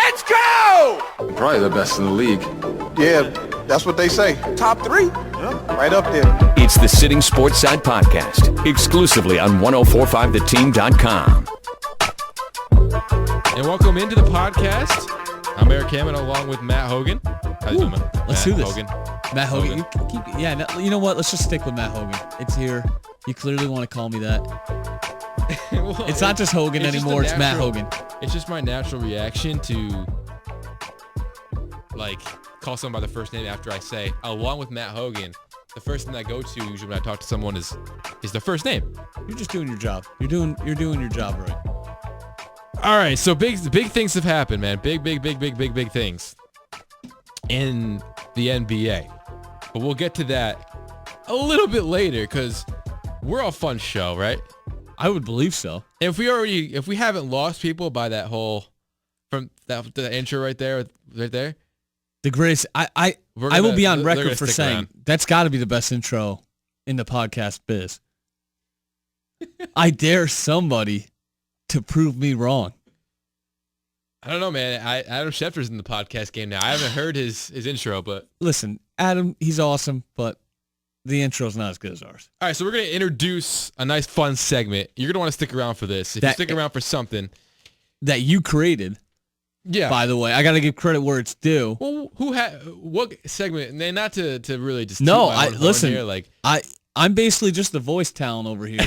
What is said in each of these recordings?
Let's go! Probably the best in the league. Yeah, that's what they say. Top 3. Yeah, right up there. It's the Sittin Sportside podcast, exclusively on 1045theteam.com. And welcome into the podcast. I'm Eric Hammond along with Matt Hogan. How you doing, man? Let's do this. Hogan. Matt Hogan. You know what? Let's just stick with Matt Hogan. It's here. You clearly want to call me that. Well, it's not just Hogan anymore. It's Matt Hogan. It's just my natural reaction to, like, call someone by their first name after I say, along with Matt Hogan. The first thing I go to usually when I talk to someone is their first name. You're just doing your job. You're doing your job right. All right, so big things have happened, man. Big things in the NBA. But we'll get to that a little bit later because we're a fun show, right? I would believe so. If we haven't lost people by that whole from the intro right there, the greatest. I will be on record for saying that's got to be the best intro in the podcast biz. I dare somebody to prove me wrong. I don't know, man. Adam Schefter's in the podcast game now. I haven't heard his intro, but listen, Adam, he's awesome, but the intro's not as good as ours. All right, so we're going to introduce a nice fun segment. You're going to want to stick around for this. If you stick around for something that you created. Yeah. By the way, I got to give credit where it's due. Well, what segment? And not to really just listen. Here, like I'm basically just the voice talent over here.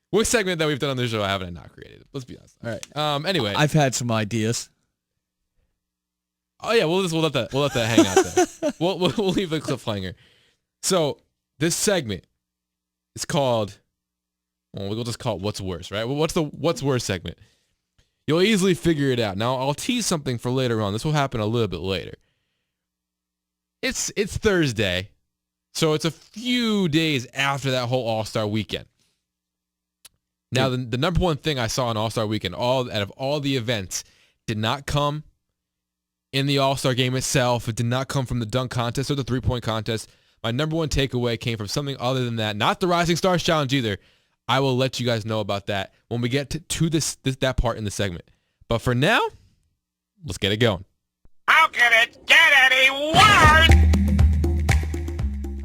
What segment that we've done on this show haven't I not created? Let's be honest. All right. Anyway, I've had some ideas. Oh yeah, we'll let that hang out there. we'll leave the cliffhanger. So this segment is called. Well, we'll just call it "What's Worse," right? Well, what's the "What's Worse" segment? You'll easily figure it out. Now I'll tease something for later on. This will happen a little bit later. It's Thursday, so it's a few days after that whole All-Star weekend. Now, the number one thing I saw on All-Star Weekend, out of all the events, did not come in the All-Star game itself. It did not come from the dunk contest or the three-point contest. My number one takeaway came from something other than that. Not the Rising Stars Challenge either. I will let you guys know about that when we get to that part in the segment. But for now, let's get it going. How can it get any worse?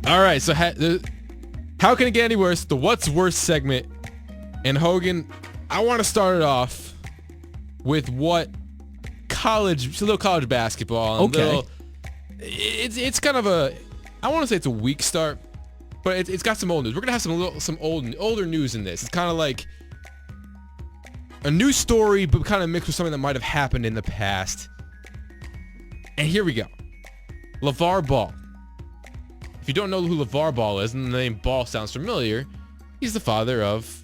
All right, so how can it get any worse? The What's Worse segment. And Hogan, I want to start it off with what it's a little college basketball. Okay. It's kind of I want to say it's a weak start, but it's got some old news. We're going to have some older news in this. It's kind of like a new story, but kind of mixed with something that might have happened in the past. And here we go. LeVar Ball. If you don't know who LeVar Ball is, and the name Ball sounds familiar, he's the father of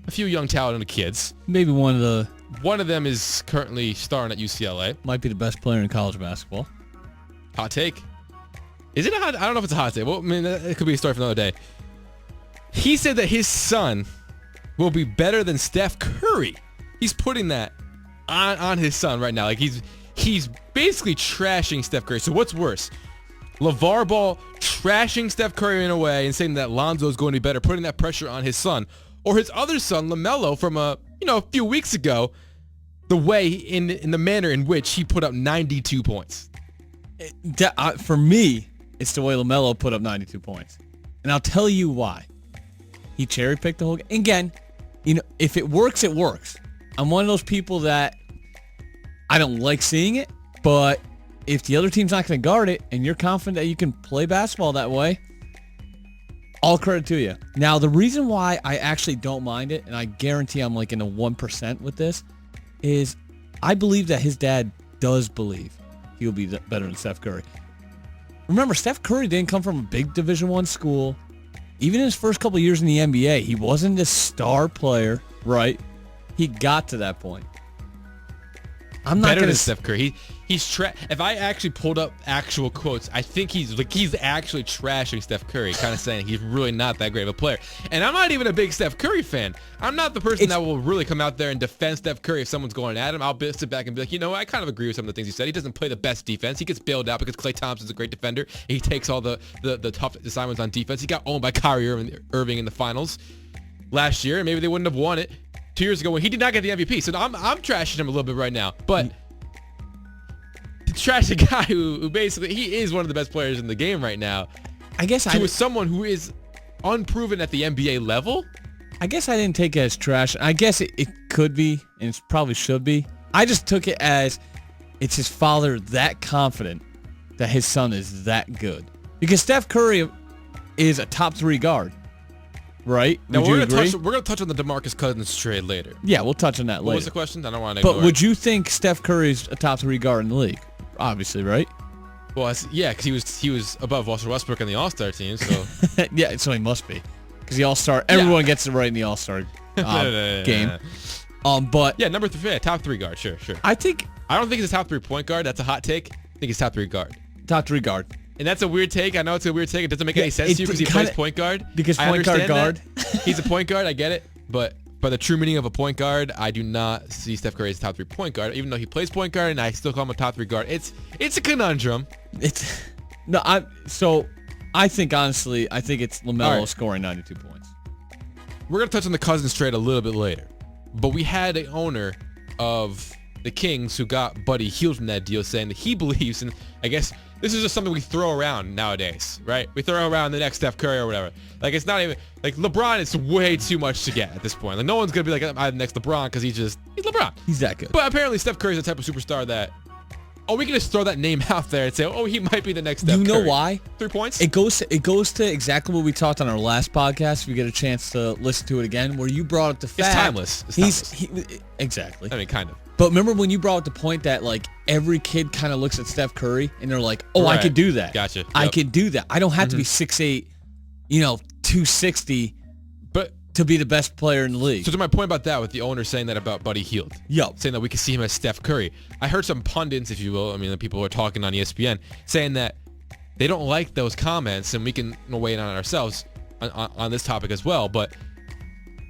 a few young talented kids. Maybe one of them is currently starring at UCLA. Might be the best player in college basketball. Hot take. Is it a hot? I don't know if it's a hot take. Well, I mean, it could be a story for another day. He said that his son will be better than Steph Curry. He's putting that on his son right now. Like he's basically trashing Steph Curry. So what's worse? LeVar Ball trashing Steph Curry in a way and saying that Lonzo is going to be better, putting that pressure on his son. Or his other son, LaMelo, from a few weeks ago, the way in the manner in which he put up 92 points. For me, it's the way LaMelo put up 92 points, and I'll tell you why. He cherry picked the whole game. Again, if it works, it works. I'm one of those people that I don't like seeing it, but if the other team's not going to guard it, and you're confident that you can play basketball that way. All credit to you. Now, the reason why I actually don't mind it, and I guarantee I'm like in the 1% with this, is I believe that his dad does believe he'll be better than Steph Curry. Remember, Steph Curry didn't come from a big Division I school. Even in his first couple of years in the NBA, he wasn't this star player, right? He got to that point. I'm not better than Steph Curry. If I actually pulled up actual quotes, I think he's actually trashing Steph Curry, kind of saying he's really not that great of a player. And I'm not even a big Steph Curry fan. I'm not the person that will really come out there and defend Steph Curry if someone's going at him. I'll sit back and be like, I kind of agree with some of the things he said. He doesn't play the best defense. He gets bailed out because Klay Thompson's a great defender. He takes all the tough assignments on defense. He got owned by Kyrie Irving in the finals last year, and maybe they wouldn't have won it 2 years ago when he did not get the MVP. So I'm trashing him a little bit right now. But to trash a guy who basically he is one of the best players in the game right now. I guess to someone who is unproven at the NBA level. I guess I didn't take it as trash. I guess it could be, and it probably should be. I just took it as it's his father that confident that his son is that good. Because Steph Curry is a top 3 guard, right? Now Would you agree? we're gonna touch on the DeMarcus Cousins trade later. Yeah, we'll touch on that later. What was the question? I don't want to. But would you think Steph Curry's a top 3 guard in the league? Obviously, right? Well, yeah, because he was above Russell Westbrook in the All-Star team. So yeah, so he must be. Because the All-Star, everyone gets it right in the All-Star game. But yeah, number 3, top 3 guard. Sure. I don't think he's a top 3 point guard. That's a hot take. I think he's top 3 guard. Top 3 guard. And that's a weird take. I know it's a weird take. It doesn't make any sense to you because he plays point guard. Because I point guard understand that. He's a point guard. I get it. But by the true meaning of a point guard, I do not see Steph Curry as a top 3 point guard, even though he plays point guard and I still call him a top 3 guard. It's a conundrum. I think honestly, it's LaMelo scoring 92 points. We're going to touch on the Cousins trade a little bit later. But we had an owner of the Kings who got Buddy Hield from that deal saying that he believes, and I guess this is just something we throw around nowadays, right? We throw around the next Steph Curry or whatever. Like, it's not even, like, LeBron is way too much to get at this point. Like, no one's going to be like, I'm the next LeBron because he's LeBron. He's that good. But apparently Steph Curry's the type of superstar that, we can just throw that name out there and say, he might be the next Steph Curry. You know why? 3 points? It goes to exactly what we talked on our last podcast. If you get a chance to listen to it again, where you brought up the fact. It's timeless. Exactly. I mean, kind of. But remember when you brought up the point that, like, every kid kind of looks at Steph Curry and they're like, right. I could do that. Gotcha. Yep. I could do that. I don't have to be 6'8", 260 but to be the best player in the league. So to my point about that, with the owner saying that about Buddy Hield. Yep. Saying that we could see him as Steph Curry. I heard some pundits, if you will, I mean, the people who are talking on ESPN, saying that they don't like those comments, and we can weigh in on it ourselves on this topic as well, but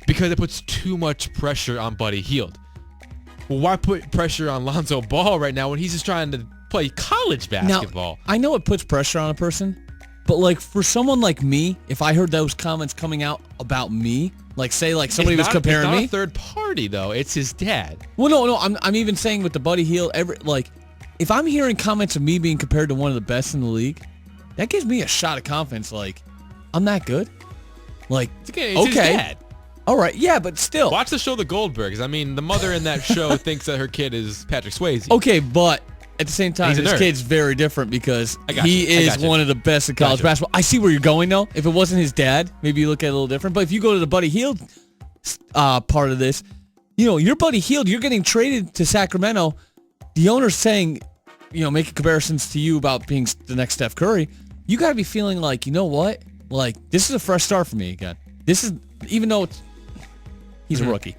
because it puts too much pressure on Buddy Hield. Well, why put pressure on Lonzo Ball right now when he's just trying to play college basketball? Now, I know it puts pressure on a person, but, like, for someone like me, if I heard those comments coming out about me, like, say, like, somebody was comparing me. It's not a third party, though. It's his dad. Well, no, I'm even saying with the Buddy Hield, if I'm hearing comments of me being compared to one of the best in the league, that gives me a shot of confidence, like, I'm that good? Like, it's his dad. All right, yeah, but still. Watch the show The Goldbergs. I mean, the mother in that show thinks that her kid is Patrick Swayze. Okay, but at the same time, He's a this nerd. kid's very different because he is one of the best in college basketball. I see where you're going, though. If it wasn't his dad, maybe you look at it a little different. But if you go to the Buddy Hield part of this, your Buddy Hield, you're getting traded to Sacramento. The owner's saying, making comparisons to you about being the next Steph Curry. You got to be feeling like, you know what? Like, this is a fresh start for me again. This is, even though he's a rookie.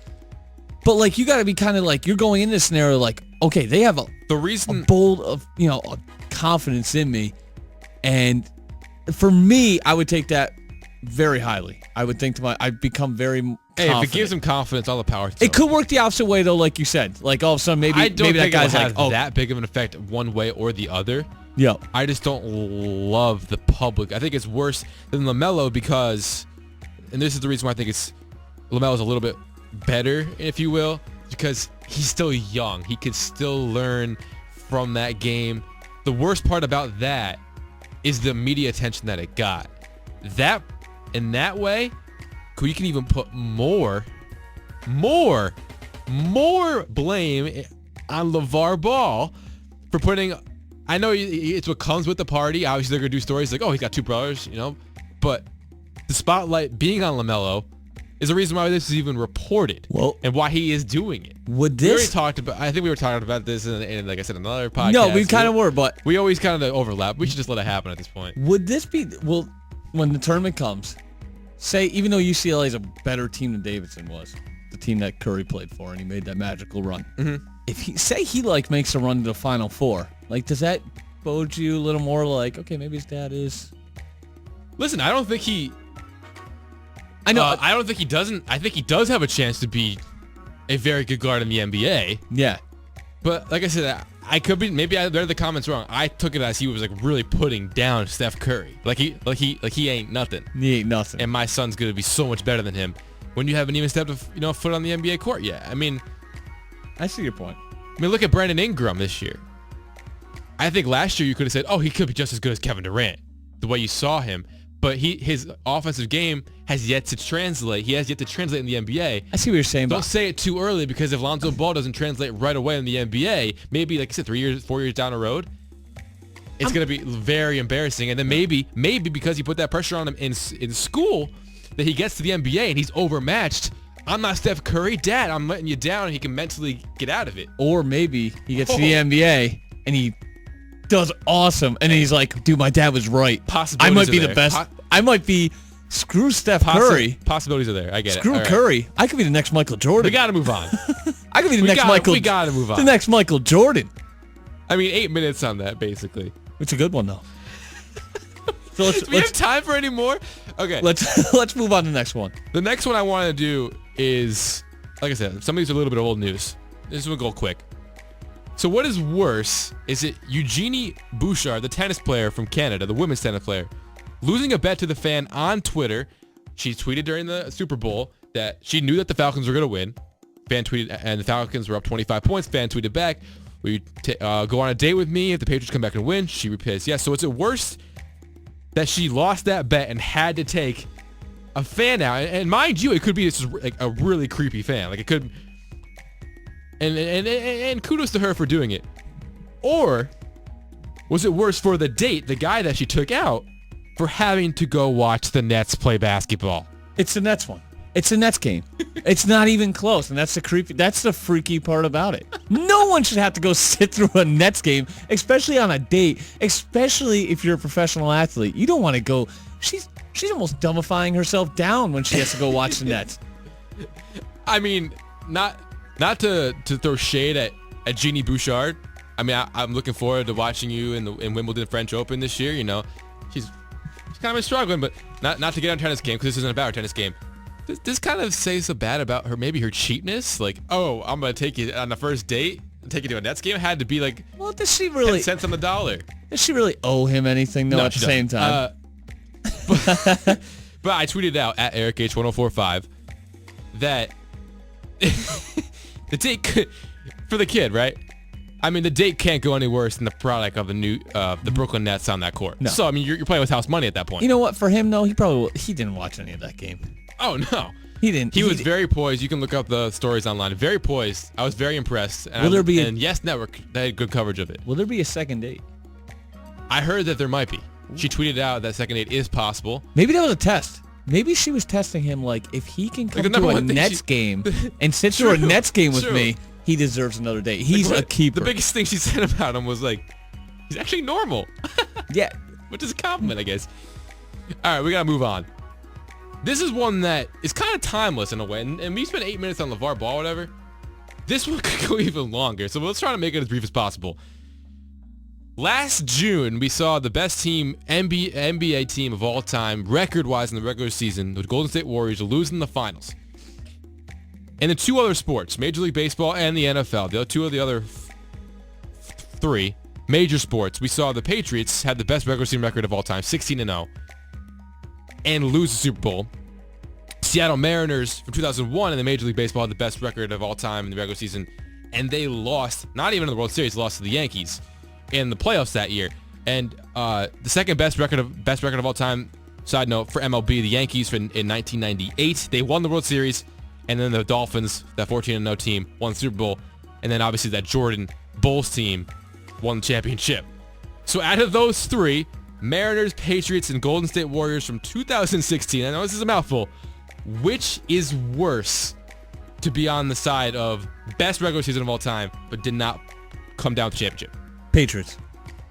But, like, you got to be kind of like, you're going in this scenario like, okay, they have a bold of, a confidence in me. And for me, I would take that very highly. I would think I'd become very confident. If it gives him confidence, all the power to it could work the opposite way, though, like you said. Like, all of a sudden, maybe that guy's like, that big of an effect one way or the other. Yeah. I just don't love the public. I think it's worse than LaMelo because, and this is the reason why I think LaMelo's a little bit better, if you will, because he's still young. He could still learn from that game. The worst part about that is the media attention that it got. That, in that way, you can even put more blame on LeVar Ball for putting, I know it's what comes with the party. Obviously, they're going to do stories like, he's got 2 brothers, but the spotlight being on LaMelo is the reason why this is even reported and why he is doing it. We already talked about, I think we were talking about this in like I said, another podcast. No, we kind of were, but we always kind of overlap. We should just let it happen at this point. Would this be, when the tournament comes, say, even though UCLA is a better team than Davidson was, the team that Curry played for, and he made that magical run. Mm-hmm. If he makes a run to the Final Four, like, does that bode you a little more like, okay, maybe his dad is? Listen, I don't think he. I know. I don't think he doesn't. I think he does have a chance to be a very good guard in the NBA. Yeah. But like I said, I could be. Maybe I read the comments wrong. I took it as he was like really putting down Steph Curry. Like he ain't nothing. He ain't nothing. And my son's gonna be so much better than him when you haven't even stepped a foot on the NBA court yet. I mean, I see your point. I mean, look at Brandon Ingram this year. I think last year you could have said, oh, he could be just as good as Kevin Durant, the way you saw him. But his offensive game has yet to translate. He has yet to translate in the NBA. I see what you're saying. Don't say it too early, because if Lonzo Ball doesn't translate right away in the NBA, maybe, like I said, 4 years down the road, it's going to be very embarrassing. And then maybe because you put that pressure on him in school, that he gets to the NBA and he's overmatched. I'm not Steph Curry. Dad, I'm letting you down, and he can mentally get out of it. Or maybe he gets to the NBA and he does awesome, and he's like, dude, my dad was right. I might be the best. I might be. Screw Steph Curry. Possibilities are there. I get it. Screw Curry. I could be the next Michael Jordan. We got to move on. I could be the next Michael. We got to move on. The next Michael Jordan. I mean, 8 minutes on that, basically. It's a good one, though. So Do we have time for any more? Okay. Let's move on to the next one. The next one I want to do is, like I said, some of these are a little bit of old news. This will go quick. So what is worse? Is it Eugenie Bouchard, the tennis player from Canada, the women's tennis player, losing a bet to the fan on Twitter? She tweeted during the Super Bowl that she knew that the Falcons were going to win. Fan tweeted, and the Falcons were up 25 points. Fan tweeted back, will you go on a date with me if the Patriots come back and win? She replies, yes. So is it worse that she lost that bet and had to take a fan out? And mind you, it could be just like a really creepy fan. Like it could... And kudos to her for doing it. Or was it worse for the date, the guy that she took out, for having to go watch the Nets play basketball? It's the Nets one. It's a Nets game. It's not even close, and that's the freaky part about it. No one should have to go sit through a Nets game, especially on a date, especially if you're a professional athlete. You don't want to go. She's almost dumbifying herself down when she has to go watch the Nets. I mean, not to throw shade at Jeannie Bouchard. I mean, I'm looking forward to watching you in Wimbledon French Open this year. You know, she's kind of been struggling, but not to get on tennis game, because this isn't about her tennis game. This kind of says so bad about her, maybe her cheapness. Like, oh, I'm going to take you on the first date and take you to a Nets game. It had to be like, well, does she really 10 cents on the dollar. Does she really owe him anything, though, No, at the she same doesn't. time? But I tweeted out at EricH1045 that the date for the kid, right? I mean, the date can't go any worse than the product of the Brooklyn Nets on that court. No. So, I mean, you're playing with house money at that point. You know what? For him, though, he didn't watch any of that game. Oh, no. He didn't. He was very poised. You can look up the stories online. Very poised. I was very impressed. And and Yes Network, they had good coverage of it. Will there be a second date? I heard that there might be. She tweeted out that second date is possible. Maybe that was a test. Maybe she was testing him, like, if he can come to a Nets game and sit through a Nets game with me, he deserves another date. He's a keeper. The biggest thing she said about him was, like, he's actually normal. Yeah. Which is a compliment, I guess. All right, we got to move on. This is one that is kind of timeless in a way. And we spent 8 minutes on LeVar Ball, whatever. This one could go even longer. So let's try to make it as brief as possible. Last June, we saw the best team, NBA team of all time, record-wise in the regular season, the Golden State Warriors, lose in the finals. And the two other sports, Major League Baseball and the NFL, two of the other three major sports, we saw the Patriots had the best regular season record of all time, 16-0, and lose the Super Bowl. Seattle Mariners from 2001 in the Major League Baseball had the best record of all time in the regular season, and they lost, not even in the World Series, lost to the Yankees in the playoffs that year. And the second best record of all time, side note, for MLB, the Yankees in 1998, they won the World Series, and then the Dolphins, that 14-0 team, won the Super Bowl, and then obviously that Jordan Bulls team won the championship. So out of those three, Mariners, Patriots, and Golden State Warriors from 2016, I know this is a mouthful, which is worse to be on the side of best regular season of all time, but did not come down with the championship? Patriots.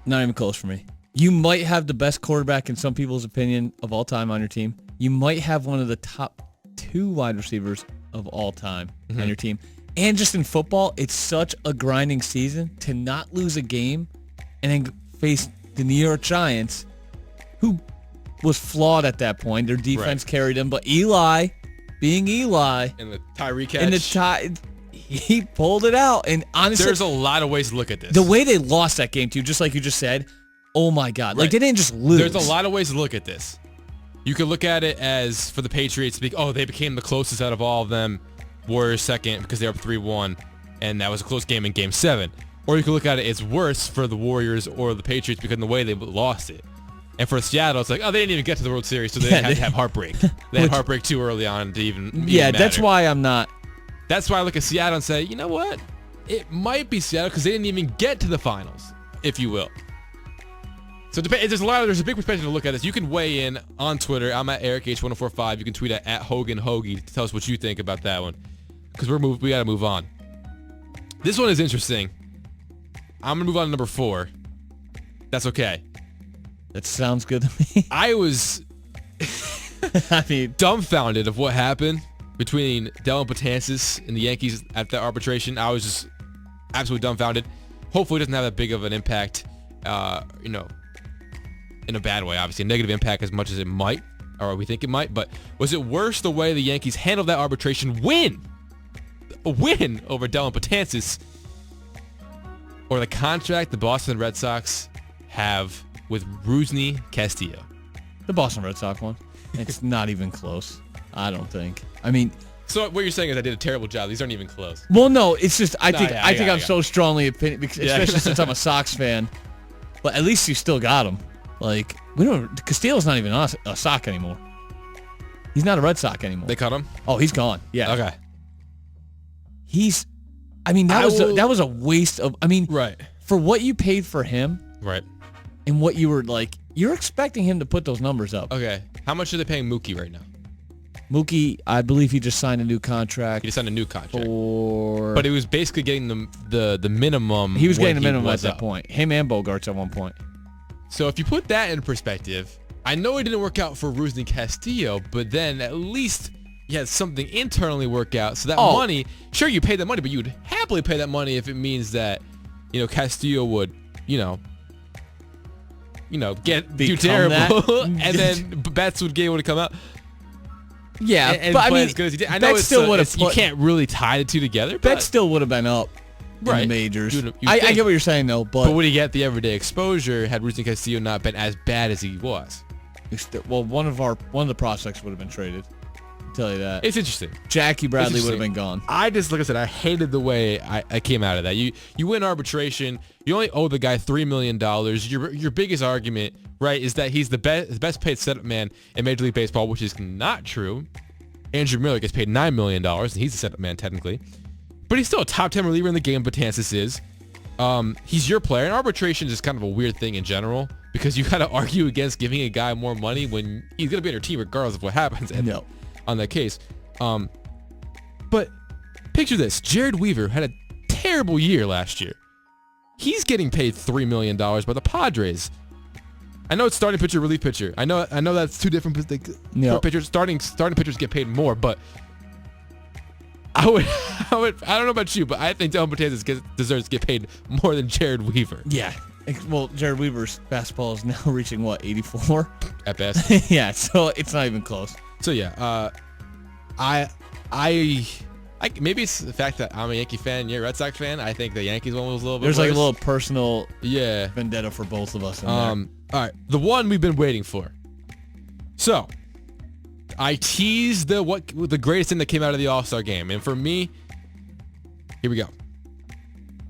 Not even close for me. You might have the best quarterback in some people's opinion of all time on your team. You might have one of the top 2 wide receivers of all time on your team. And just in football, it's such a grinding season to not lose a game and then face the New York Giants, who was flawed at that point. Their defense carried them, but Eli, being Eli, and the Tyree catch, he pulled it out. And honestly, there's a lot of ways to look at this. The way they lost that game, too, just like you just said, oh my God. Like, they didn't just lose. There's a lot of ways to look at this. You could look at it as, for the Patriots, they became the closest out of all of them. Warriors second because they're up 3-1, and that was a close game in Game 7. Or you can look at it, it's worse for the Warriors or the Patriots because of the way they lost it. And for Seattle, it's like, oh, they didn't even get to the World Series, so they had to have heartbreak. They had heartbreak too early on to even that's matter. why I'm not. That's why I look at Seattle and say, you know what? It might be Seattle because they didn't even get to the finals, if you will. So there's a big perspective to look at this. You can weigh in on Twitter. I'm at EricH1045. You can tweet at Hogan Hoagie to tell us what you think about that one. Because we got to move on. This one is interesting. I'm going to move on to number 4. That's okay. That sounds good to me. I was I mean, dumbfounded of what happened between Dellin Betances and the Yankees at the arbitration. I was just absolutely dumbfounded. Hopefully it doesn't have that big of an impact, in a bad way, obviously. A negative impact as much as it might, or we think it might. But was it worse the way the Yankees handled that arbitration a win over Dellin Betances, or the contract the Boston Red Sox have with Rusney Castillo? The Boston Red Sox one. It's not even close. I don't think. I mean, so what you're saying is I did a terrible job. These aren't even close. well, no, it's just I think I'm got so strongly opinion, especially since I'm a Sox fan. But at least you still got him. Like Castillo's not even a Sox anymore. He's not a Red Sox anymore. They cut him? Oh, he's gone. Yeah. Okay. That was a waste of. I mean, Right. for what you paid for him Right. and what you were like, you're expecting him to put those numbers up. Okay. How much are they paying Mookie right now? Mookie, I believe he just signed a new contract. He just signed a new contract. But But he was basically getting the minimum. he was getting the when he minimum at was that up. point. Him and Bogarts at one point. So if you put that in perspective, I know it didn't work out for Rusney Castillo, but then at least you had something internally work out. So that money, sure, you pay that money, but you would happily pay that money if it means that, Castillo would, do terrible, and then Betts would be able to come out. Yeah, and but play I mean, as good as he did. I Betts know still would have. you can't really tie the two together. Betts But still would have been up in Right. the majors. You I think. get what you're saying though, but would he get the everyday exposure had Rusney Castillo not been as bad as he was? one of the prospects would have been traded. I'll tell you that. It's interesting. Jackie Bradley It's would have interesting. been gone. I just, like I said, I hated the way I came out of that. You win arbitration. You only owe the guy $3 million. Your biggest argument, right, is that he's the best paid setup man in Major League Baseball, which is not true. Andrew Miller gets paid $9 million, and he's a setup man technically. But he's still a top 10 reliever in the game, Betances is. He's your player, and arbitration is kind of a weird thing in general because you got to argue against giving a guy more money when he's going to be on your team regardless of what happens on that case. But picture this. Jared Weaver had a terrible year last year. He's getting paid $3 million by the Padres. I know it's starting pitcher, relief pitcher. I know that's two different for pitchers. Starting pitchers get paid more, but I don't know about you, but I think Dellin Betances deserves to get paid more than Jared Weaver. Yeah. Well, Jared Weaver's fastball is now reaching 84 at best. Yeah, so it's not even close. So yeah, I maybe it's the fact that I'm a Yankee fan, you're a Red Sox fan. I think the Yankees one was a little bit There's worse. like a little personal yeah vendetta for both of us in there. All right, the one we've been waiting for. So, I teased the greatest thing that came out of the All-Star game, and for me, here we go.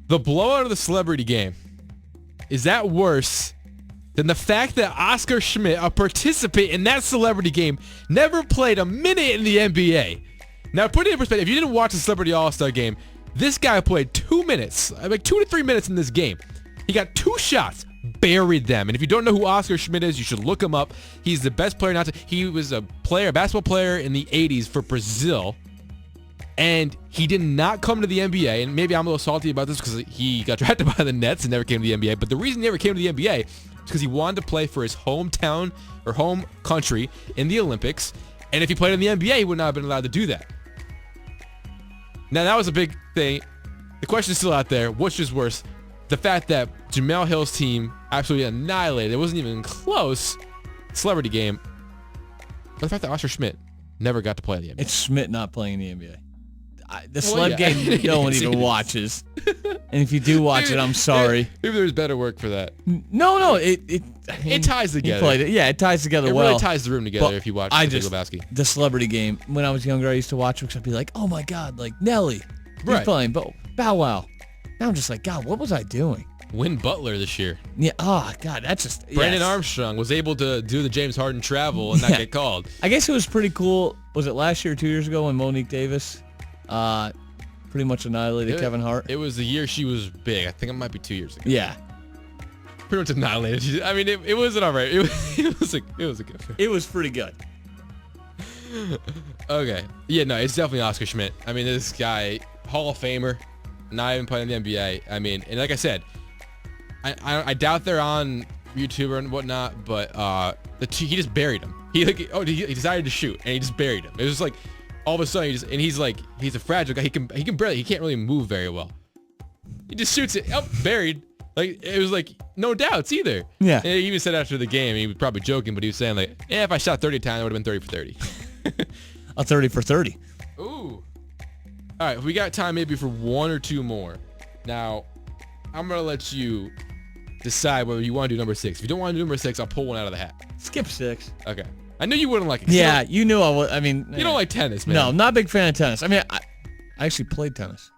The blowout of the celebrity game. Is that worse than the fact that Oscar Schmidt, a participant in that celebrity game, never played a minute in the NBA? Now, put it in perspective, if you didn't watch the Celebrity All-Star game, this guy played 2 minutes, like 2 to 3 minutes in this game. He got 2 shots, buried them. And if you don't know who Oscar Schmidt is, you should look him up. He's the best player he was a basketball player in the 80s for Brazil. And he did not come to the NBA. And maybe I'm a little salty about this because he got drafted by the Nets and never came to the NBA. But the reason he never came to the NBA is because he wanted to play for his hometown or home country in the Olympics. And if he played in the NBA, he would not have been allowed to do that. Now, that was a big thing. The question is still out there. Which is worse? The fact that Jamel Hill's team absolutely annihilated. It wasn't even close. Celebrity game. But the fact that Oscar Schmidt never got to play in the NBA. It's Schmidt not playing in the NBA. The celeb game no one even watches. And if you do watch it, I'm sorry. Maybe there's better work for that. No, it ties together. He played it. Yeah, it ties together well. It really ties the room together But if you watch the celebrity game. When I was younger, I used to watch it because I'd be like, oh my God, like Nelly. He's playing. But Bow Wow. Now I'm just like, God, what was I doing? Win Butler this year. Yeah. Oh, God, that's just... Brandon yes. Armstrong was able to do the James Harden travel and not Yeah. get called. I guess it was pretty cool. Was it last year or 2 years ago when Monique Davis pretty much annihilated Kevin Hart? It was the year she was big. I think it might be 2 years ago. Yeah. Pretty much annihilated. I mean, it wasn't all right. It was a good film. It was pretty good. Okay. Yeah, no, it's definitely Oscar Schmidt. I mean, this guy, Hall of Famer, not even playing in the NBA. I mean, and like I said, I doubt they're on YouTube and whatnot, but he just buried him. He decided to shoot and he just buried him. It was just like all of a sudden he's a fragile guy. He can't really move very well. He just shoots it. Oh, buried. Like it was like no doubts either. Yeah. And he even said after the game, he was probably joking, but he was saying like, yeah, if I shot 30 times, it would have been 30 for 30. A 30 for 30. Ooh. All right, we got time maybe for one or two more. Now, I'm gonna let you decide whether you want to do number 6. If you don't want to do number 6, I'll pull one out of the hat. Skip 6. Okay. I knew you wouldn't like it. Yeah, you knew I would. I mean, You don't like tennis, man. No, I'm not a big fan of tennis. I mean, I actually played tennis.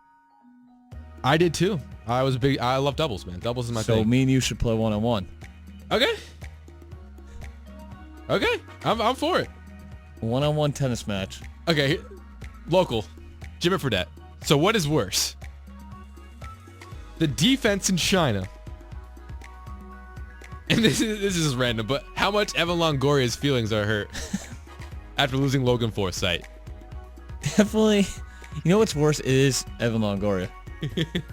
I did too. I love doubles, man. Doubles is my So thing. me and you should play one-on-one. Okay. Okay. I'm for it. One-on-one tennis match. Okay. Local. Jimmy Fredette. So what is worse? The defense in China. And this is random, but how much Evan Longoria's feelings are hurt after losing Logan Forsythe? Definitely. You know what's worse is Evan Longoria.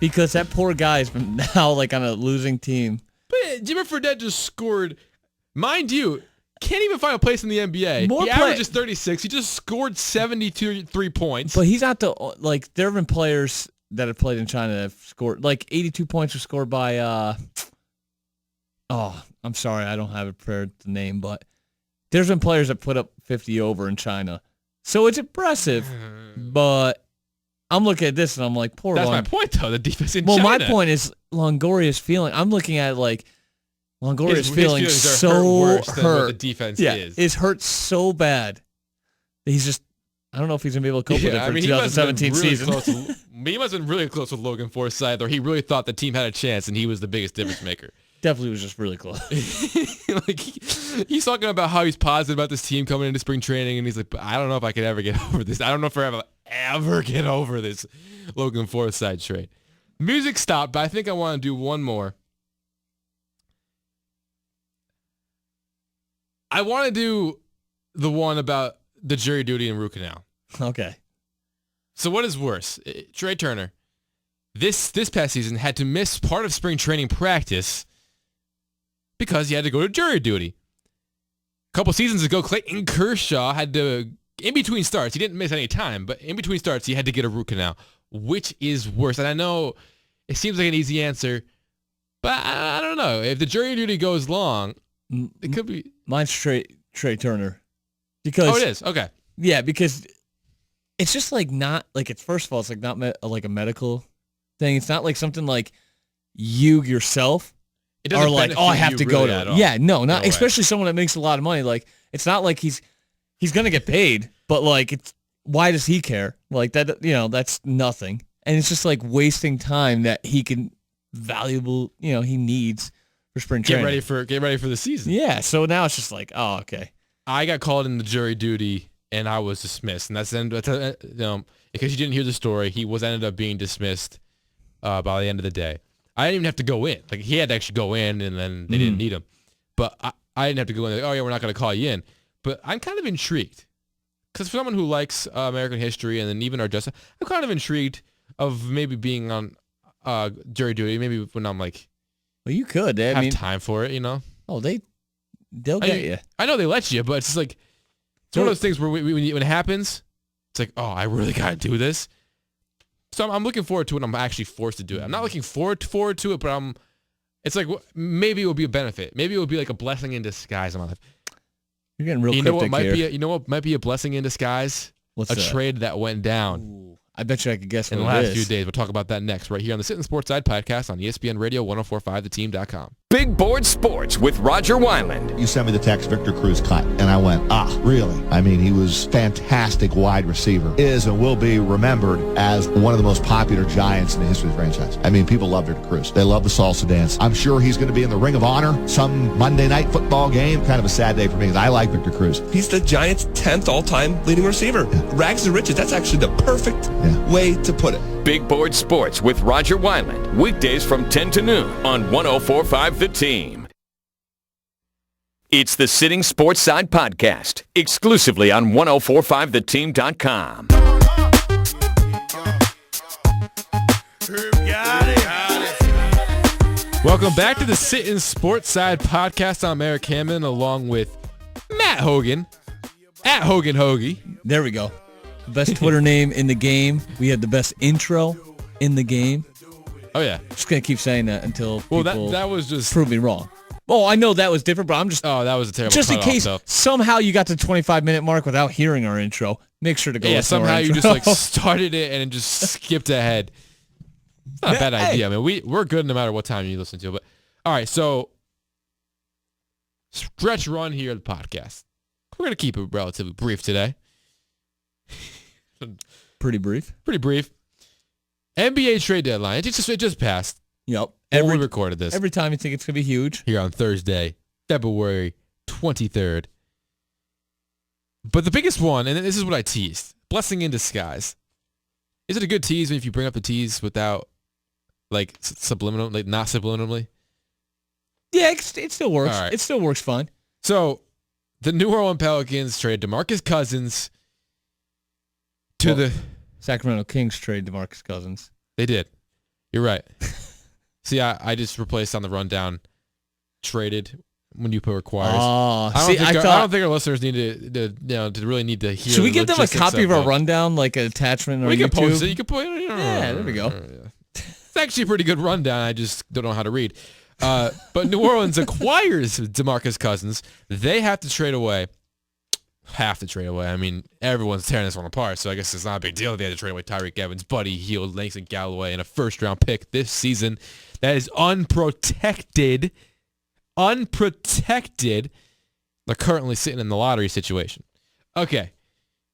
Because that poor guy has been now like on a losing team. But Jimmy Fredette just scored, mind you, can't even find a place in the NBA. More He play- averages 36. He just scored 73 points. But he's not the, like, there have been players that have played in China that have scored, like 82 points were scored by, I'm sorry, I don't have it prepared the name, but there's been players that put up 50 over in China. So it's impressive, but I'm looking at this and I'm like, poor That's my Long. point, though. The defense in Well, China. my point is Longoria's feeling. I'm looking at like Longoria's His feeling feelings are so worse than what the hurt. defense Yeah, is. it's hurt so bad. He's just. I don't know if he's gonna be able to cope with it for 2017 season. He must have been really close with Logan Forsythe, or he really thought the team had a chance, and he was the biggest difference maker. Definitely was just really close. Like he's talking about how he's positive about this team coming into spring training, and he's like, I don't know if I could ever get over this. I don't know if I ever get over this Logan Forsythe trade. Music stopped, but I think I want to do one more. I want to do the one about the jury duty in root canal. Okay. So what is worse? Trey Turner, this past season, had to miss part of spring training practice because he had to go to jury duty. A couple seasons ago, Clayton Kershaw had to, in between starts, he didn't miss any time, but in between starts, he had to get a root canal. Which is worse? And I know it seems like an easy answer, but I don't know. If the jury duty goes long, it could be... Mine's Trey Turner. Because, Oh, it is? Okay. Yeah, because it's just like not like it's first of all it's like not like a medical thing. It's not like something like you yourself It doesn't are like, benefit oh, I have you to go really at to. all. Yeah, no, not No way. especially someone that makes a lot of money. Like it's not like he's gonna get paid, but like it's why does he care? Like that, that's nothing, and it's just like wasting time that he can valuable, he needs for spring Get training. ready for the season. Yeah, so now it's just like, oh, okay. I got called in the jury duty and I was dismissed, and because you didn't hear the story, he ended up being dismissed by the end of the day. I didn't even have to go in. Like he had to actually go in, and then they didn't need him. But I didn't have to go in. Like, oh yeah, we're not going to call you in. But I'm kind of intrigued because for someone who likes American history and then even our justice, I'm kind of intrigued of maybe being on jury duty. Maybe when I'm like, Well, you could. I have mean, time for it, oh, they'll get you. I know they let you, but it's just like it's one of those things where when it happens, it's like, oh, I really got to do this. So I'm looking forward to it. I'm actually forced to do it. I'm not looking forward to it, but it's like maybe it will be a benefit. Maybe it will be like a blessing in disguise in my life. You're getting real You know cryptic what might here. be? You know what might be a blessing in disguise? What's a that? trade that went down Ooh, I bet you I could guess in what the it last is. few days. We'll talk about that next, right here on the Sittin Sportside podcast on ESPN Radio 104.5theteam.com. Big Board Sports with Roger Wyland. You sent me the text, Victor Cruz cut, and I went, really? I mean, he was fantastic wide receiver. Is and will be remembered as one of the most popular Giants in the history of the franchise. I mean, people love Victor Cruz. They love the salsa dance. I'm sure he's going to be in the Ring of Honor some Monday night football game. Kind of a sad day for me because I like Victor Cruz. He's the Giants' 10th all-time leading receiver. Yeah. Rags to riches. That's actually the perfect way to put it. Big Board Sports with Roger Wyland. Weekdays from 10 to noon on 104.5 The Team. It's the Sittin Sportside podcast, exclusively on 104.5theteam.com. Welcome back to the Sittin Sportside podcast. I'm Eric Hammond along with Matt Hogan at Hogan Hoagie. There we go. Best Twitter name in the game. We had the best intro in the game. Oh, yeah. Just going to keep saying that until people that was just prove me wrong. Oh, I know that was different, but I'm just... Oh, that was a terrible just in case though. Somehow you got to the 25-minute mark without hearing our intro. Make sure to go listen to our somehow you intro. just started it and just skipped ahead. It's not a bad idea. I mean, we're good no matter what time you listen to it. But all right, so stretch run here of the podcast. We're going to keep it relatively brief today. Pretty brief. Pretty brief. NBA trade deadline. It just passed. Yep. We recorded this. Every time you think it's going to be huge. Here on Thursday, February 23rd. But the biggest one, and this is what I teased, blessing in disguise. Is it a good tease if you bring up the tease without, like, subliminal, like not subliminally? Yeah, it still works. Right. It still works fine. So, the New Orleans Pelicans traded DeMarcus Cousins to the... Sacramento Kings trade DeMarcus Cousins. They did. You're right. See, I just replaced on the rundown traded when you put requires. Oh, I don't think our listeners need to really need to hear. Should we give them a copy of our that. rundown, like an attachment on We can YouTube? post it. You can put it. Yeah, there we go. It's actually a pretty good rundown. I just don't know how to read. But New Orleans acquires DeMarcus Cousins. They have to trade away. I mean, everyone's tearing this one apart, so I guess it's not a big deal. They had to trade away Tyreek Evans, Buddy Hield, Langston Galloway, and a first-round pick this season that is unprotected. They're currently sitting in the lottery situation. Okay,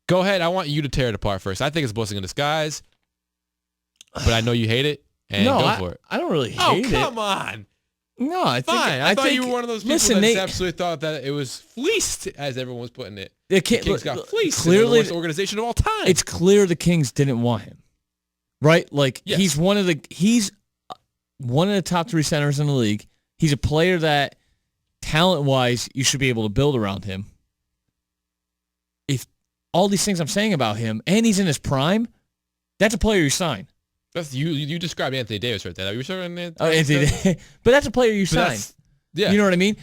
go ahead. I want you to tear it apart first. I think it's a blessing in disguise, but I know you hate it, and go for it. I don't really hate it. Oh, come on. No, I think... Fine. I thought think, you were one of those people that absolutely thought that it was fleeced, as everyone was putting it. The Kings got fleeced. Clearly, the worst organization of all time. It's clear the Kings didn't want him, right? Like he's one of the top 3 centers in the league. He's a player that, talent-wise, you should be able to build around him. If all these things I'm saying about him, and he's in his prime, that's a player you sign. That's you described Anthony Davis right there. You were saying Anthony Davis. But that's a player you sign. Yeah. You know what I mean?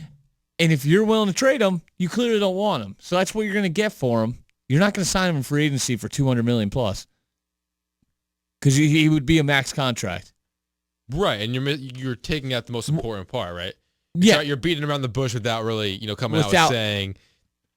And if you're willing to trade him, you clearly don't want him. So that's what you're going to get for him. You're not going to sign him in free agency for $200 million plus, because he would be a max contract. Right, and you're taking out the most important part, right? Yeah, you're beating around the bush without really, coming out and saying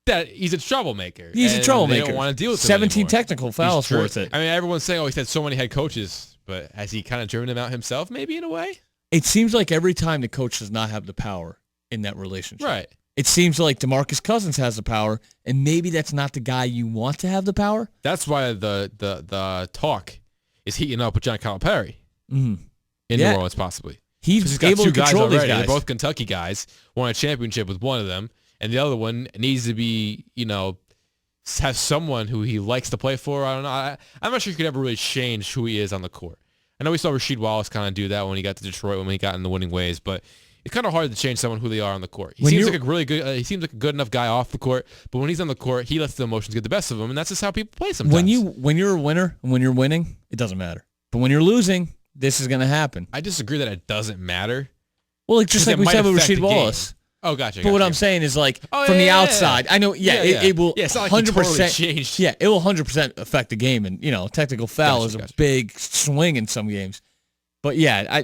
that he's a troublemaker. He's a troublemaker. They don't want to deal with him 17 anymore. Technical fouls worth it. I mean, everyone's saying, he's had so many head coaches, but has he kind of driven him out himself, maybe in a way? It seems like every time the coach does not have the power in that relationship. Right. It seems like DeMarcus Cousins has the power, and maybe that's not the guy you want to have the power. That's why the talk is heating up with John Calipari in New Orleans, possibly. He's able to control these guys. They're both Kentucky guys. Won a championship with one of them, and the other one needs to be, have someone who he likes to play for. I don't know. I'm not sure he could ever really change who he is on the court. I know we saw Rasheed Wallace kind of do that when he got to Detroit, when he got in the winning ways, but it's kind of hard to change someone who they are on the court. He seems like a really good. He seems like a good enough guy off the court, but when he's on the court, he lets the emotions get the best of him, and that's just how people play sometimes. When you're a winner and when you're winning, it doesn't matter. But when you're losing, this is going to happen. I disagree that it doesn't matter. Well, just like we said with Rasheed Wallace. Oh, gotcha. But what I'm saying is, like, from the outside, I know, it will 100% change. Yeah, it will 100% affect the game, and technical foul is a big swing in some games. But yeah,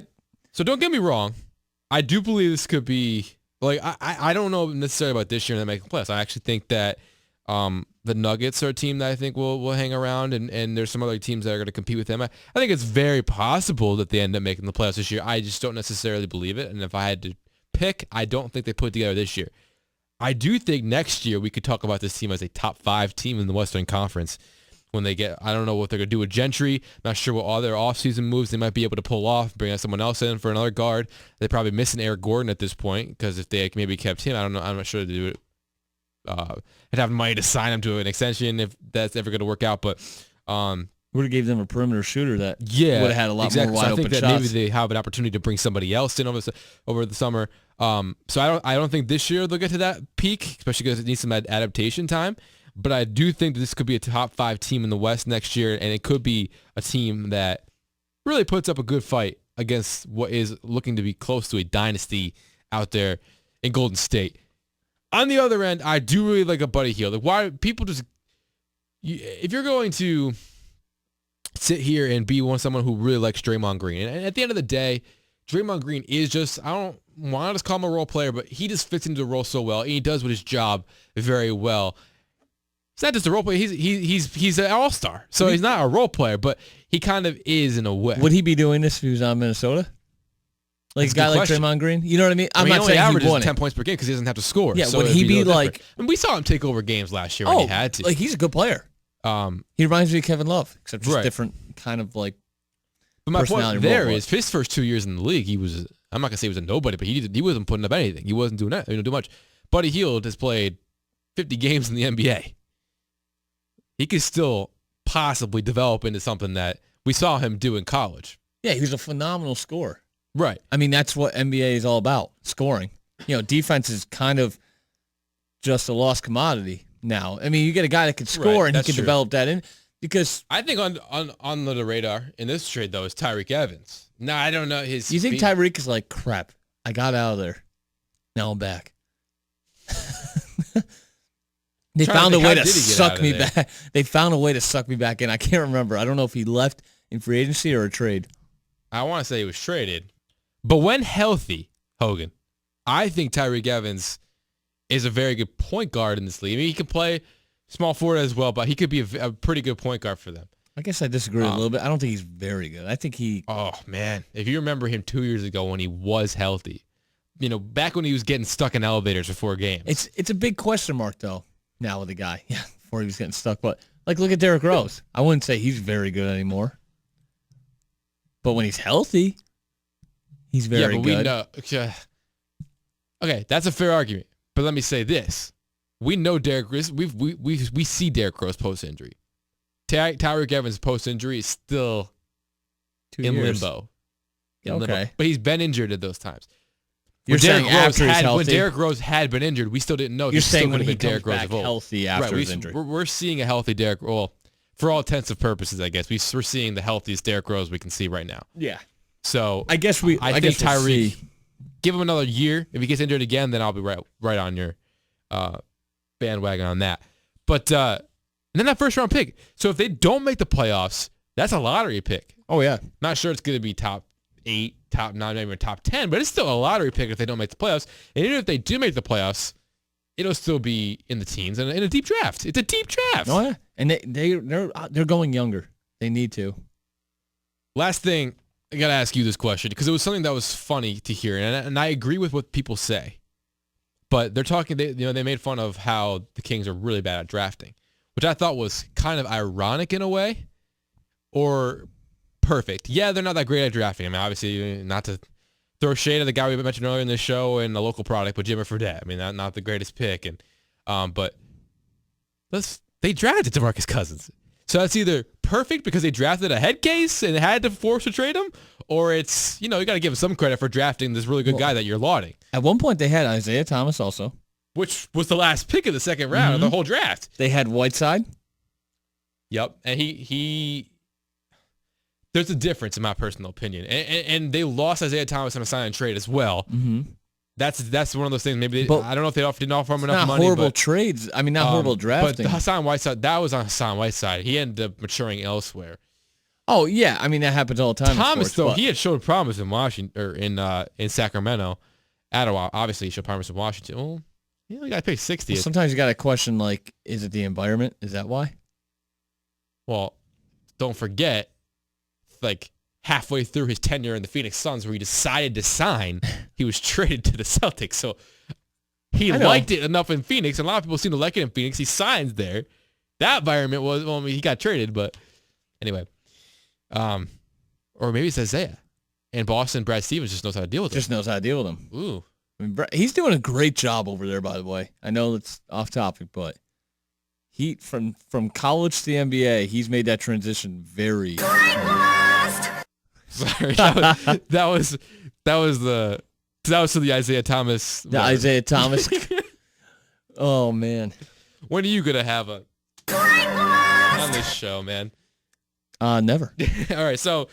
So don't get me wrong. I do believe this could be, like, I don't know necessarily about this year and making playoffs. I actually think that the Nuggets are a team that I think will hang around, and there's some other teams that are going to compete with them. I think it's very possible that they end up making the playoffs this year. I just don't necessarily believe it, and if I had to pick. I don't think they put it together this year. I do think next year we could talk about this team as a top 5 team in the Western Conference. When they get, I don't know what they're going to do with Gentry. Not sure what all their offseason moves they might be able to pull off, bring someone else in for another guard. They're probably missing Eric Gordon at this point because if they maybe kept him, I don't know. I'm not sure to do it. I'd have money to sign him to an extension if that's ever going to work out. But would have gave them a perimeter shooter that would have had a lot exactly. more wide so I open think that shots. maybe they have an opportunity to bring somebody else in over the summer. So I don't think this year they'll get to that peak, especially because it needs some adaptation time. But I do think that this could be a top 5 team in the West next year, and it could be a team that really puts up a good fight against what is looking to be close to a dynasty out there in Golden State. On the other end, I do really like a Buddy Hield. Like, why people just, if you're going to sit here and be someone who really likes Draymond Green, and at the end of the day, Draymond Green is just, I don't want to just call him a role player, but he just fits into the role so well, and he does with his job very well. He's not just a role player. He's an all-star. So he's not a role player, but he kind of is in a way. Would he be doing this if he was on Minnesota? Like a guy like Draymond Green? You know what I mean? I'm not saying he averages won 10 points per game because he doesn't have to score. Yeah, so would he be no like... And we saw him take over games last year when he had to. Like he's a good player. He reminds me of Kevin Love, except just different kind of like But my point there role. is his first 2 years in the league, he was, I'm not going to say he was a nobody, but he wasn't putting up anything. He wasn't doing that. Do much. Buddy Hield has played 50 games in the NBA. He could still possibly develop into something that we saw him do in college. Yeah, he was a phenomenal scorer. Right. I mean, that's what NBA is all about, scoring. You know, defense is kind of just a lost commodity now. I mean, you get a guy that can score and he can develop that in because I think on the radar in this trade though is Tyreek Evans. No, I don't know his. You think Tyreek is like, crap, I got out of there. Now I'm back. They found a way to suck me back. They found a way to suck me back in. I can't remember. I don't know if he left in free agency or a trade. I want to say he was traded. But when healthy, Hogan, I think Tyreek Evans is a very good point guard in this league. I mean, he can play small forward as well, but he could be a pretty good point guard for them. I guess I disagree a little bit. I don't think he's very good. I think he... Oh, man. If you remember him 2 years ago when he was healthy, you know, back when he was getting stuck in elevators before games. It's a big question mark, though, now with the guy. Yeah, before he was getting stuck. But, like, look at Derrick Rose. I wouldn't say he's very good anymore. But when he's healthy, he's very good. We know. Okay, that's a fair argument. But let me say this: we know Derrick Rose. We see Derrick Rose post injury. Tyreek Evans post injury is still 2 in years. limbo. Okay, but he's been injured at those times. You're saying after he's healthy. When Derrick Rose had been injured, we still didn't know. You're saying when he Derrick comes Rose back healthy after his injury. We're seeing a healthy Derrick. Well, for all intents and purposes, I guess we're seeing the healthiest Derrick Rose we can see right now. Yeah. So I think Tyreek, give him another year. If he gets injured again, then I'll be right on your bandwagon on that. But and then that first round pick. So if they don't make the playoffs, that's a lottery pick. Oh yeah. Not sure it's going to be top 8, top 9, maybe even top 10, but it's still a lottery pick if they don't make the playoffs. And even if they do make the playoffs, it'll still be in the teens and in a deep draft. It's a deep draft. Oh yeah. And they're going younger. They need to. Last thing, I got to ask you this question because it was something that was funny to hear, and I agree with what people say. But they're talking. They made fun of how the Kings are really bad at drafting, which I thought was kind of ironic in a way, or perfect. Yeah, they're not that great at drafting. I mean, obviously, not to throw shade at the guy we mentioned earlier in the show and a local product, but Jimmy Fredette. I mean, not the greatest pick, and but they drafted DeMarcus Cousins. So that's either perfect because they drafted a head case and had to force to trade him, or it's, you got to give him some credit for drafting this really good guy that you're lauding. At one point, they had Isaiah Thomas also. Which was the last pick of the second round of the whole draft. They had Whiteside. Yep. And he there's a difference in my personal opinion. And they lost Isaiah Thomas on a sign and trade as well. Mm-hmm. That's one of those things. Maybe I don't know if they didn't offer him enough money. Not horrible trades. I mean, not horrible drafting. But Hassan Whiteside, that was on Hassan Whiteside. He ended up maturing elsewhere. Oh yeah, I mean that happens all the time. Thomas he had showed promise in Washington or in Sacramento. Ottawa, obviously, he showed promise in Washington. Well, you got to pay 60. Well, sometimes you got to question is it the environment? Is that why? Well, don't forget, halfway through his tenure in the Phoenix Suns where he decided to sign, he was traded to the Celtics. So he liked it enough in Phoenix, and a lot of people seem to like it in Phoenix. He signs there. That environment was, well, I mean, he got traded, but anyway. Or maybe it's Isaiah. And Boston, Brad Stevens just knows how to deal with him. Just knows how to deal with him. Ooh. I mean, he's doing a great job over there, by the way. I know it's off topic, but he from college to the NBA, he's made that transition very. Sorry, that was to the Isaiah Thomas. The Isaiah Thomas. Oh man, when are you gonna have a on this show, man? Never. All right, so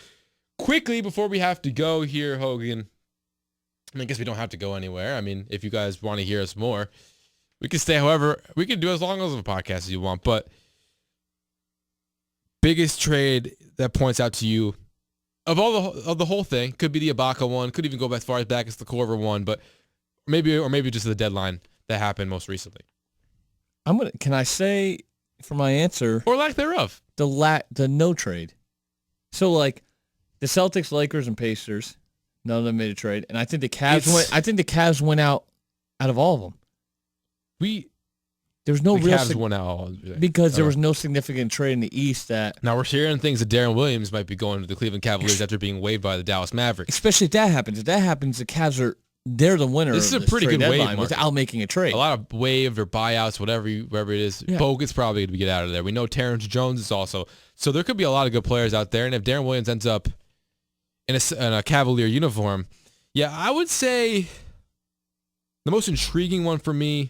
quickly before we have to go here, Hogan. I mean, I guess we don't have to go anywhere. I mean, if you guys want to hear us more, we can stay. However, we can do as long as a podcast as you want. But biggest trade that points out to you of the whole thing could be the Ibaka one. Could even go as far back as the Korver one. But maybe just the deadline that happened most recently. Can I say for my answer or lack thereof the no trade? So like the Celtics, Lakers, and Pacers. None of them made a trade, and I think the Cavs went out of all of them. There was no the real Cavs went out because there was no significant trade in the East. That now we're hearing things that Darren Williams might be going to the Cleveland Cavaliers after being waived by the Dallas Mavericks. Especially if that happens. If that happens, the Cavs they're the winner. This is of a pretty good wave market without making a trade. A lot of waived or buyouts, whatever it is. Yeah. Bogut's probably going to get out of there. We know Terrence Jones is also. So there could be a lot of good players out there, and if Darren Williams ends up in a Cavalier uniform, yeah, I would say the most intriguing one for me,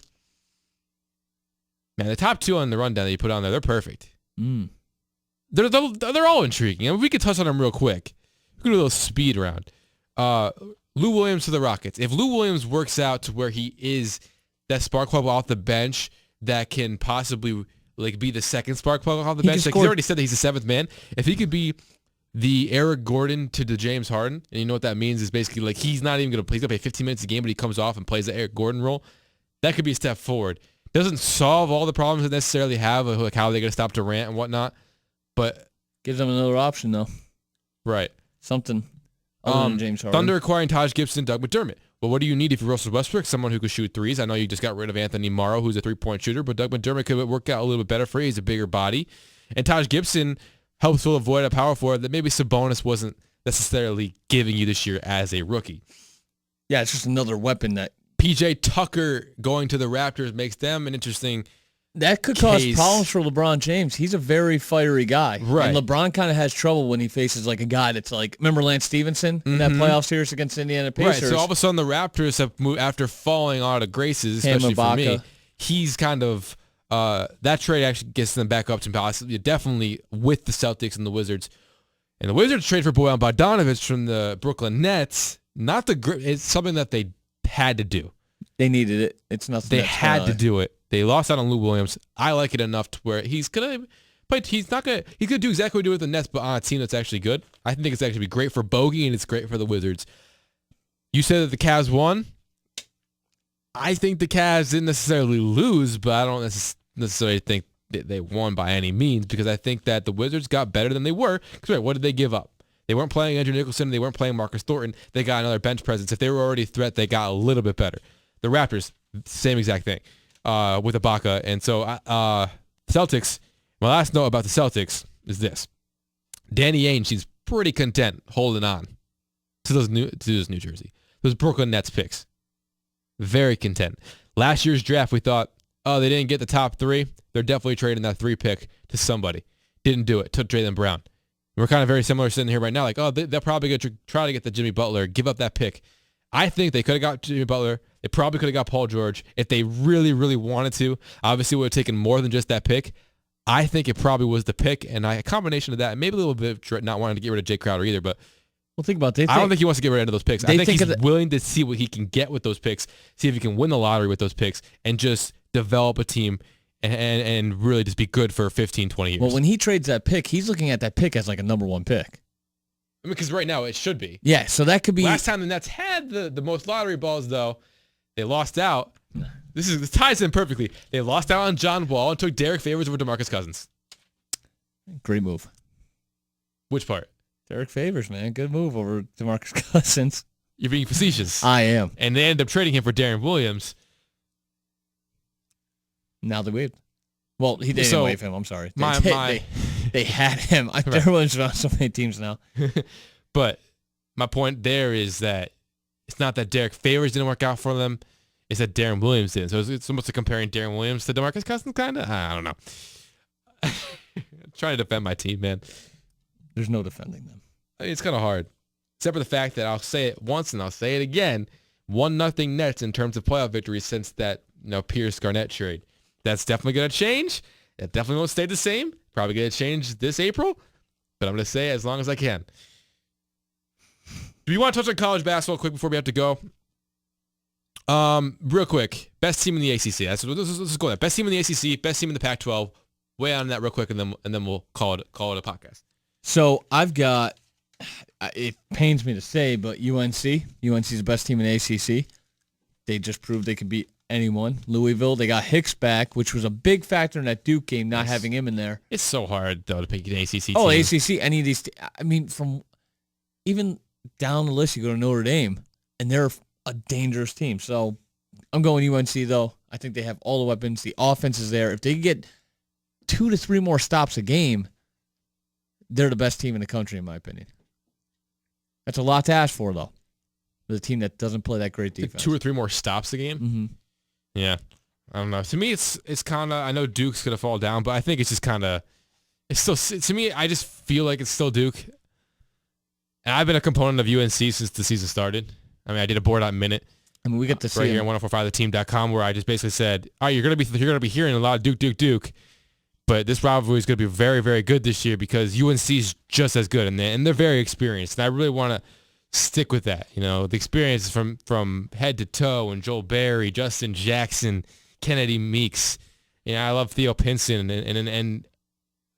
man, the top two on the rundown that you put on there, they're perfect. They're all intriguing. I mean, we could touch on them real quick. We could do a little speed round. Lou Williams to the Rockets. If Lou Williams works out to where he is that spark plug off the bench that can possibly like be the second spark plug off the bench, like he's already said that he's the seventh man. If he could be the Eric Gordon to the James Harden, and you know what that means is basically like he's not even going to play. He's going to play 15 minutes a game, but he comes off and plays the Eric Gordon role. That could be a step forward. Doesn't solve all the problems they necessarily have, like how they're going to stop Durant and whatnot, but gives them another option though. Right. Something other than James Harden. Thunder acquiring Taj Gibson, Doug McDermott. Well, what do you need if you're Russell Westbrook? Someone who could shoot threes. I know you just got rid of Anthony Morrow, who's a three-point shooter, but Doug McDermott could work out a little bit better for you. He's a bigger body. And Taj Gibson helps fill a void at power forward that maybe Sabonis wasn't necessarily giving you this year as a rookie. Yeah, it's just another weapon that PJ Tucker going to the Raptors makes them an interesting that could cause problems for LeBron James. He's a very fiery guy. Right. And LeBron kind of has trouble when he faces like a guy that's like, remember Lance Stevenson in that playoff series against Indiana Pacers? Right, so all of a sudden the Raptors have moved after falling out of graces, especially for me. He's kind of, that trade actually gets them back up to possibly, definitely with the Celtics and the Wizards. And the Wizards trade for Bojan Bogdanovic from the Brooklyn Nets. It's something that they had to do. They needed it. It's nothing. They had to do it. They lost out on Lou Williams. I like it enough to where he's gonna do exactly what he did with the Nets, but on a team that's actually good. I think it's actually great for Bogey and it's great for the Wizards. You said that the Cavs won. I think the Cavs didn't necessarily lose, but I don't necessarily think that they won by any means because I think that the Wizards got better than they were. Because what did they give up? They weren't playing Andrew Nicholson. They weren't playing Marcus Thornton. They got another bench presence. If they were already a threat, they got a little bit better. The Raptors, same exact thing with Ibaka. And so Celtics, my last note about the Celtics is this. Danny Ainge, she's pretty content holding on to those New Jersey, those Brooklyn Nets picks. Very content. Last year's draft, we thought, they didn't get the top three. They're definitely trading that 3 pick to somebody. Didn't do it. Took Jaylen Brown. We're kind of very similar sitting here right now. Like, they're probably going to try to get the Jimmy Butler, give up that pick. I think they could have got Jimmy Butler. They probably could have got Paul George if they really, really wanted to. Obviously, it would have taken more than just that pick. I think it probably was the pick, and a combination of that, and maybe a little bit of not wanting to get rid of Jay Crowder either, but think about it. I don't think he wants to get rid of those picks. I think he's willing to see what he can get with those picks, see if he can win the lottery with those picks, and just develop a team and really just be good for 15, 20 years. Well, when he trades that pick, he's looking at that pick as like a number 1 pick. I mean, because right now it should be. Yeah, so that could be. Last time the Nets had the most lottery balls, though, they lost out. This ties in perfectly. They lost out on John Wall and took Derek Favors over DeMarcus Cousins. Great move. Which part? Derek Favors, man. Good move over DeMarcus Cousins. You're being facetious. I am. And they ended up trading him for Darren Williams. Now they waived. Well, he didn't waive him. I'm sorry. They had him. Darren Williams is on so many teams now. But my point there is that it's not that Derek Favors didn't work out for them. It's that Darren Williams did. So it's almost like comparing Darren Williams to DeMarcus Cousins, kind of. I don't know. I'm trying to defend my team, man. There's no defending them. I mean, it's kind of hard. Except for the fact that I'll say it once and I'll say it again. 1-0 Nets in terms of playoff victories since that Pierce Garnett trade. That's definitely going to change. It definitely won't stay the same. Probably going to change this April. But I'm going to say it as long as I can. Do you want to touch on college basketball quick before we have to go? Real quick. Best team in the ACC. Let's go there. Best team in the ACC. Best team in the Pac-12. Weigh on that real quick, and then we'll call it a podcast. So I've got. It pains me to say, but UNC. UNC's the best team in the ACC. They just proved they could beat anyone. Louisville. They got Hicks back, which was a big factor in that Duke game, not having him in there. It's so hard though to pick an ACC team. Oh, ACC. Any of these. I mean, from even down the list, you go to Notre Dame, and they're a dangerous team. So I'm going UNC, though. I think they have all the weapons. The offense is there. If they get 2 to 3 more stops a game, they're the best team in the country, in my opinion. That's a lot to ask for, though. The team that doesn't play that great defense. 2 or 3 more stops a game? Mm-hmm. Yeah. I don't know. To me, it's kind of, I know Duke's going to fall down, but I think it's just kind of, it's still, to me, I just feel like it's still Duke. And I've been a component of UNC since the season started. I mean, I did a board on Minute. I mean, we get to see right here on 1045theteam.com where I just basically said, all right, you're going to be hearing a lot of Duke. But this rivalry is going to be very, very good this year because UNC is just as good, and they're very experienced. And I really want to stick with that. You know, the experience from head to toe, and Joel Berry, Justin Jackson, Kennedy Meeks. You know, I love Theo Pinson, and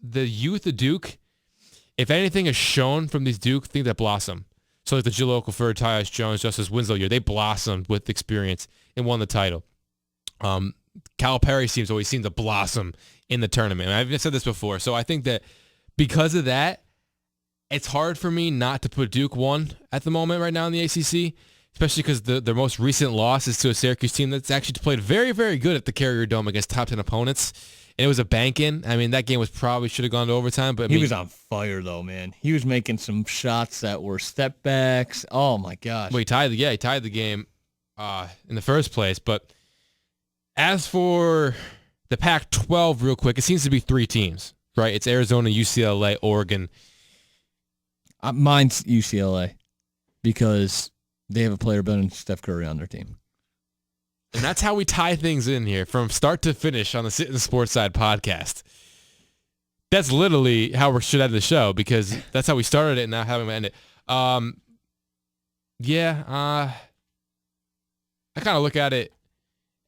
the youth of Duke. If anything is shown from these Duke, things that blossom. So like the Jill Okafor, Tyus Jones, Justice Winslow year, they blossomed with experience and won the title. Calipari always seems to blossom in the tournament. And I've said this before. So I think that because of that, it's hard for me not to put Duke 1 at the moment right now in the ACC, especially because their most recent loss is to a Syracuse team that's actually played very, very good at the Carrier Dome against top 10 opponents. And it was a bank-in. I mean, that game should have gone to overtime. But he was on fire, though, man. He was making some shots that were step backs. Oh, my gosh. Well, he tied the game in the first place. But as for the Pac-12 real quick, it seems to be 3 teams, right? It's Arizona, UCLA, Oregon. Mine's UCLA because they have a player better than Steph Curry on their team. And that's how we tie things in here from start to finish on the Sittin Sportside podcast. That's literally how we should end the show because that's how we started it and now how we end it. I kind of look at it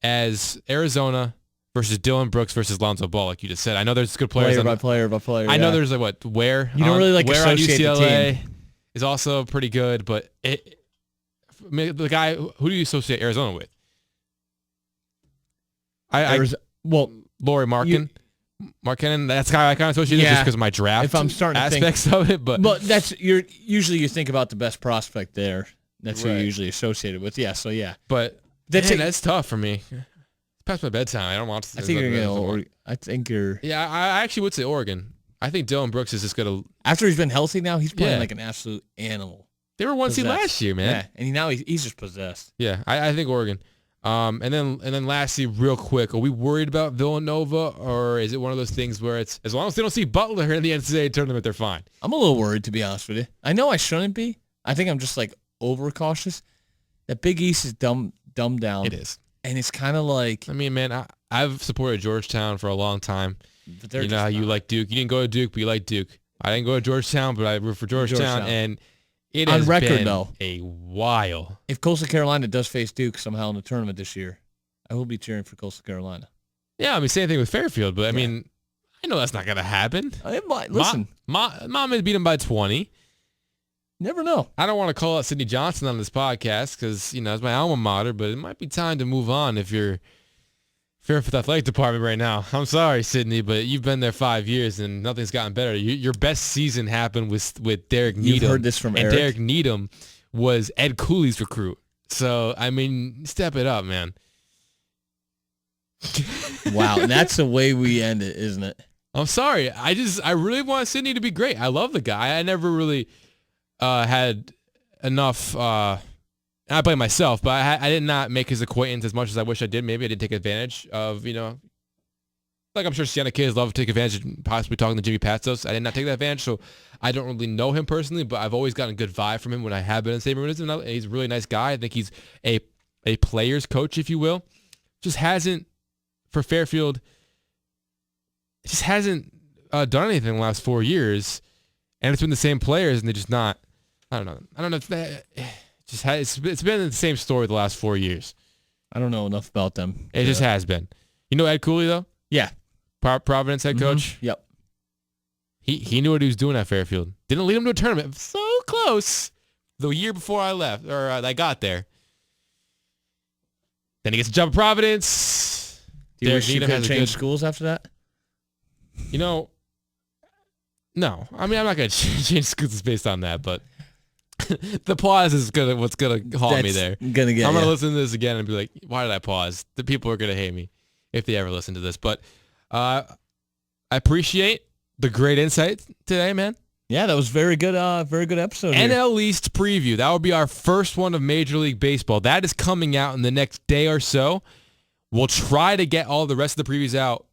as Arizona versus Dylan Brooks versus Lonzo Ball, like you just said. I know there's good players. Player by player. I know there's Ware. You don't really like Ware on associate UCLA the team. is also pretty good, but the guy, who do you associate Arizona with? Laurie Markin. Markkanen, that's the guy I kind of associate just because of my draft if I'm starting aspects to think, of it. But that's usually you think about the best prospect there. That's who you're usually associated with. Yeah, so yeah. But that's tough for me. It's past my bedtime. I don't want to. I think you're. Yeah, I actually would say Oregon. I think Dylan Brooks is just gonna. After he's been healthy now, he's playing like an absolute animal. They were 1 seed last year, man. Yeah, and now he's just possessed. Yeah, I think Oregon. And then lastly, real quick, are we worried about Villanova, or is it one of those things where it's as long as they don't see Butler in the NCAA tournament, they're fine? I'm a little worried, to be honest with you. I know I shouldn't be. I think I'm just like overcautious. That Big East is dumbed down. It is, and it's kind of like. I mean, man, I've supported Georgetown for a long time. But you know how you like Duke. You didn't go to Duke, but you like Duke. I didn't go to Georgetown, but I root for Georgetown. And it has been a while. If Coastal Carolina does face Duke somehow in the tournament this year, I will be cheering for Coastal Carolina. Yeah, I mean, same thing with Fairfield, but I mean, I know that's not going to happen. It might. Listen. Mom has beat him by 20. Never know. I don't want to call out Sidney Johnson on this podcast because, it's my alma mater, but it might be time to move on if you're Fairfield Athletic Department right now. I'm sorry, Sydney, but you've been there 5 years and nothing's gotten better. Your best season happened with Derek Needham. You've heard this from and Eric. Derek Needham was Ed Cooley's recruit. So, I mean, step it up, man. Wow, and that's the way we end it, isn't it? I'm sorry. I really want Sydney to be great. I love the guy. I never really had enough. I blame myself, but I did not make his acquaintance as much as I wish I did. Maybe I didn't take advantage of, like I'm sure Sienna kids love to take advantage of possibly talking to Jimmy Patsos. I did not take that advantage, so I don't really know him personally, but I've always gotten a good vibe from him when I have been in St. Mary's. He's a really nice guy. I think he's a player's coach, if you will. Just hasn't, for Fairfield, just hasn't done anything in the last 4 years, and it's been the same players, and they're just not. I don't know. It's been the same story the last 4 years. I don't know enough about them. It just has been. You know Ed Cooley though? Yeah. Providence head coach. Yep. He knew what he was doing at Fairfield. Didn't lead him to a tournament. So close. The year before I left, or I got there. Then he gets a job at Providence. Do you wish you could have changed schools after that? No. I mean, I'm not going to change schools based on that, but the pause is what's gonna haunt me there. I'm gonna listen to this again and be like, why did I pause? The people are gonna hate me if they ever listen to this. But I appreciate the great insight today, man. Yeah, that was very good episode. NL East preview. That will be our first one of Major League Baseball. That is coming out in the next day or so. We'll try to get all the rest of the previews out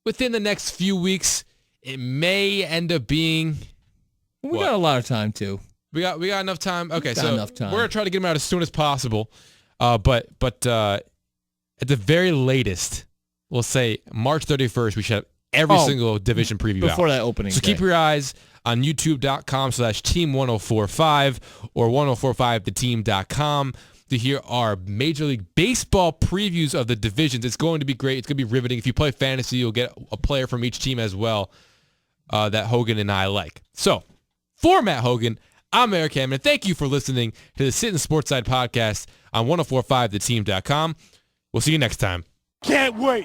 within the next few weeks. It may end up being. We got a lot of time too. We got enough time. Okay, so we're gonna try to get them out as soon as possible. But at the very latest, we'll say March 31st, we should have every single division preview before out. that opening. So keep your eyes on youtube.com/team1045 or 1045theteam.com to hear our Major League Baseball previews of the divisions. It's going to be great. It's going to be riveting. If you play fantasy, you'll get a player from each team as well that Hogan and I like. So for Matt Hogan, I'm Eric Hammond. Thank you for listening to the Sittin Sportside podcast on 1045theteam.com. We'll see you next time. Can't wait.